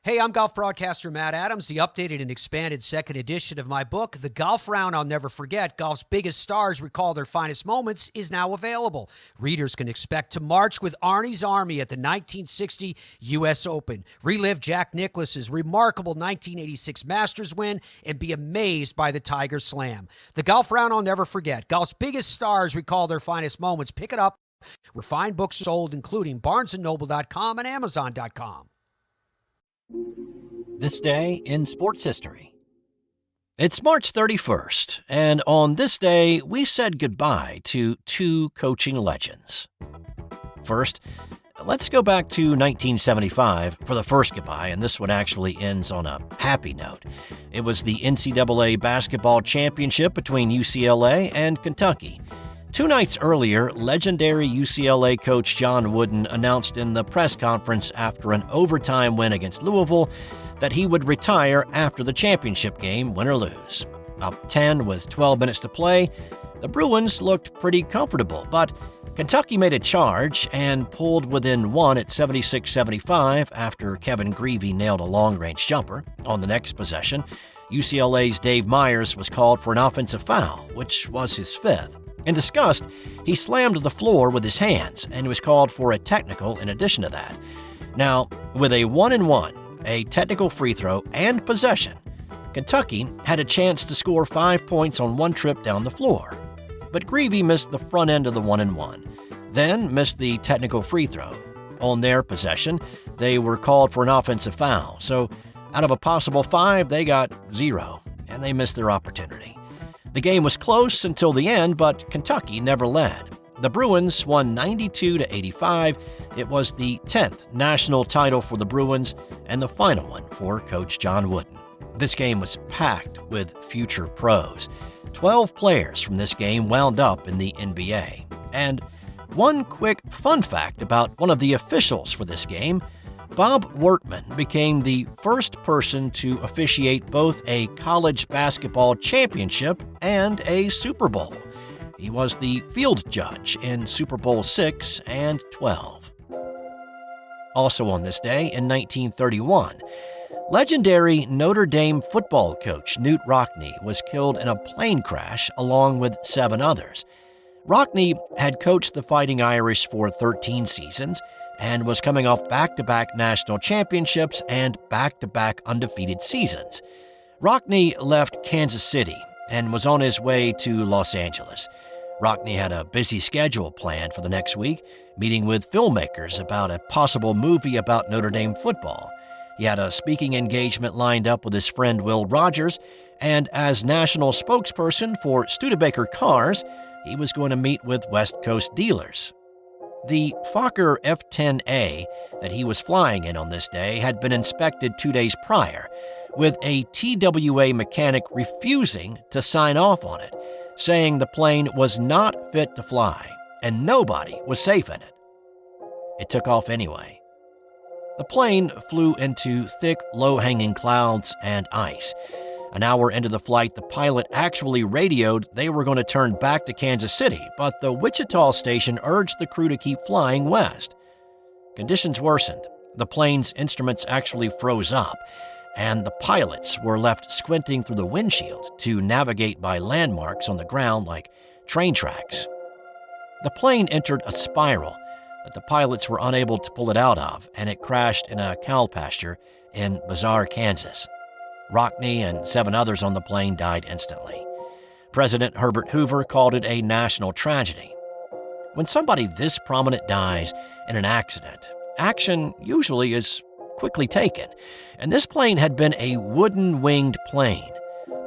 Hey, I'm golf broadcaster Matt Adams. The updated and expanded second edition of my book, The Golf Round I'll Never Forget, Golf's Biggest Stars Recall Their Finest Moments, is now available. Readers can expect to march with Arnie's Army at the 1960 U.S. Open, relive Jack Nicklaus's remarkable 1986 Masters win, and be amazed by the Tiger Slam. The Golf Round I'll Never Forget, Golf's Biggest Stars Recall Their Finest Moments. Pick it up where fine books are sold, including BarnesandNoble.com and Amazon.com. This day in sports history. It's March 31st, and on this day, we said goodbye to two coaching legends. First, let's go back to 1975 for the first goodbye, and this one actually ends on a happy note. It was the NCAA basketball championship between UCLA and Kentucky. 2 nights earlier, legendary UCLA coach John Wooden announced in the press conference after an overtime win against Louisville that he would retire after the championship game, win or lose. Up 10 with 12 minutes to play, the Bruins looked pretty comfortable, but Kentucky made a charge and pulled within 1 at 76-75 after Kevin Greavy nailed a long-range jumper. On the next possession, UCLA's Dave Myers was called for an offensive foul, which was his 5th. In disgust, he slammed the floor with his hands and was called for a technical in addition to that. Now, with a 1-and-1, a technical free throw, and possession, Kentucky had a chance to score 5 points on one trip down the floor. But Greavy missed the front end of the 1-and-1, then missed the technical free throw. On their possession, they were called for an offensive foul, so out of a possible 5, they got 0, and they missed their opportunity. The game was close until the end, but Kentucky never led. The Bruins won 92-85. It was the 10th national title for the Bruins and the final one for Coach John Wooden. This game was packed with future pros. 12 players from this game wound up in the NBA. And one quick fun fact about one of the officials for this game: Bob Wertman became the first person to officiate both a college basketball championship and a Super Bowl. He was the field judge in Super Bowl VI and XII. Also on this day, in 1931, legendary Notre Dame football coach Knute Rockne was killed in a plane crash along with 7 others. Rockne had coached the Fighting Irish for 13 seasons and was coming off back-to-back national championships and back-to-back undefeated seasons. Rockne left Kansas City and was on his way to Los Angeles. Rockne had a busy schedule planned for the next week, meeting with filmmakers about a possible movie about Notre Dame football. He had a speaking engagement lined up with his friend Will Rogers, and as national spokesperson for Studebaker Cars, he was going to meet with West Coast dealers. The Fokker F-10A that he was flying in on this day had been inspected 2 days prior, with a TWA mechanic refusing to sign off on it, saying the plane was not fit to fly and nobody was safe in it. It took off anyway. The plane flew into thick, low-hanging clouds and ice. An hour into the flight, the pilot actually radioed they were going to turn back to Kansas City, but the Wichita station urged the crew to keep flying west. Conditions worsened. The plane's instruments actually froze up, and the pilots were left squinting through the windshield to navigate by landmarks on the ground like train tracks. The plane entered a spiral that the pilots were unable to pull it out of, and it crashed in a cow pasture in Bazar, Kansas. Rockne and 7 others on the plane died instantly. President Herbert Hoover called it a national tragedy. When somebody this prominent dies in an accident, action usually is quickly taken, and this plane had been a wooden-winged plane.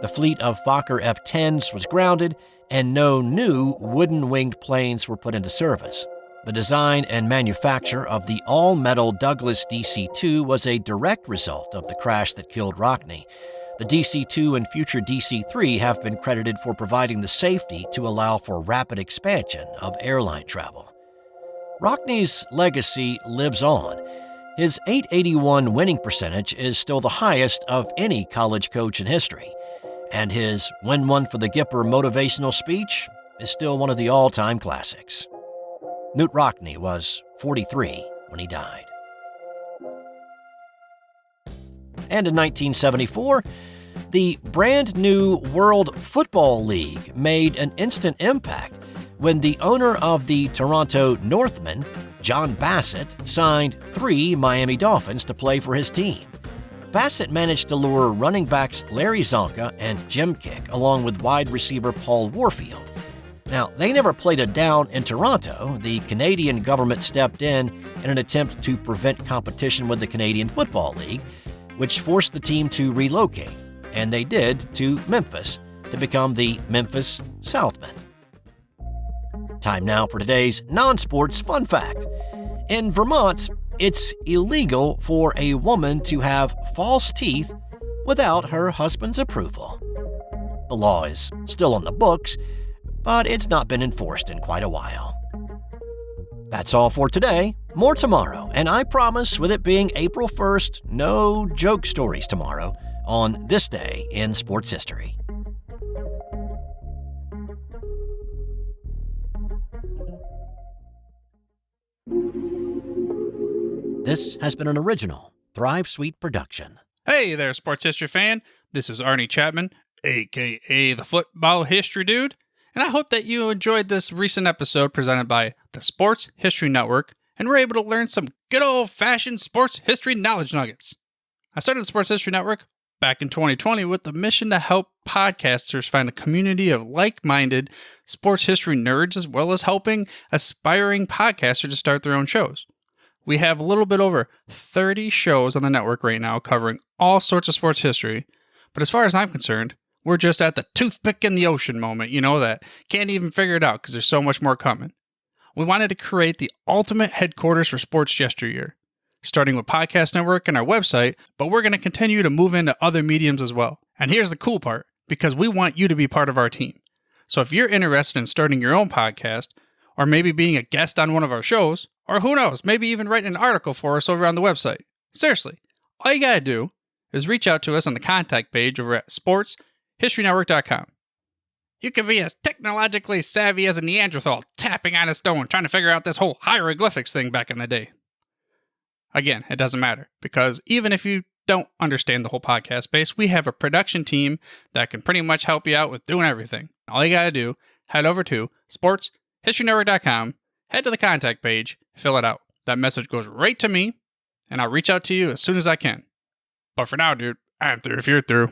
The fleet of Fokker F-10s was grounded, and no new wooden-winged planes were put into service. The design and manufacture of the all-metal Douglas DC-2 was a direct result of the crash that killed Rockne. The DC-2 and future DC-3 have been credited for providing the safety to allow for rapid expansion of airline travel. Rockne's legacy lives on. His .881 winning percentage is still the highest of any college coach in history, and his "Win One for the Gipper" motivational speech is still one of the all-time classics. Knute Rockne was 43 when he died. And in 1974, the brand new World Football League made an instant impact when the owner of the Toronto Northmen, John Bassett, signed 3 Miami Dolphins to play for his team. Bassett managed to lure running backs Larry Zonka and Jim Kick along with wide receiver Paul Warfield. Now, they never played a down in Toronto. The Canadian government stepped in an attempt to prevent competition with the Canadian Football League, which forced the team to relocate, and they did to Memphis to become the Memphis Southmen. Time now for today's non-sports fun fact. In Vermont, it's illegal for a woman to have false teeth without her husband's approval. The law is still on the books, but it's not been enforced in quite a while. That's all for today. More tomorrow, and I promise, with it being April 1st, no joke stories tomorrow on this day in sports history. This has been an original Thrive Suite production. Hey there, sports history fan. This is Arnie Chapman, a.k.a. the Football History Dude, and I hope that you enjoyed this recent episode presented by the Sports History Network and were able to learn some good old-fashioned sports history knowledge nuggets. I started the Sports History Network back in 2020 with the mission to help podcasters find a community of like-minded sports history nerds, as well as helping aspiring podcasters to start their own shows. We have a little bit over 30 shows on the network right now covering all sorts of sports history, but as far as I'm concerned, we're just at the toothpick in the ocean moment, that can't even figure it out because there's so much more coming. We wanted to create the ultimate headquarters for sports yesteryear, starting with Podcast Network and our website, but we're going to continue to move into other mediums as well. And here's the cool part, because we want you to be part of our team. So if you're interested in starting your own podcast, or maybe being a guest on one of our shows, or who knows, maybe even writing an article for us over on the website. Seriously, all you gotta do is reach out to us on the contact page over at sportshistorynetwork.com. You can be as technologically savvy as a Neanderthal tapping on a stone trying to figure out this whole hieroglyphics thing back in the day. Again, it doesn't matter, because even if you don't understand the whole podcast space, we have a production team that can pretty much help you out with doing everything. All you gotta do, head over to sportshistorynetwork.com, head to the contact page, fill it out. That message goes right to me, and I'll reach out to you as soon as I can. But for now, dude, I'm through if you're through.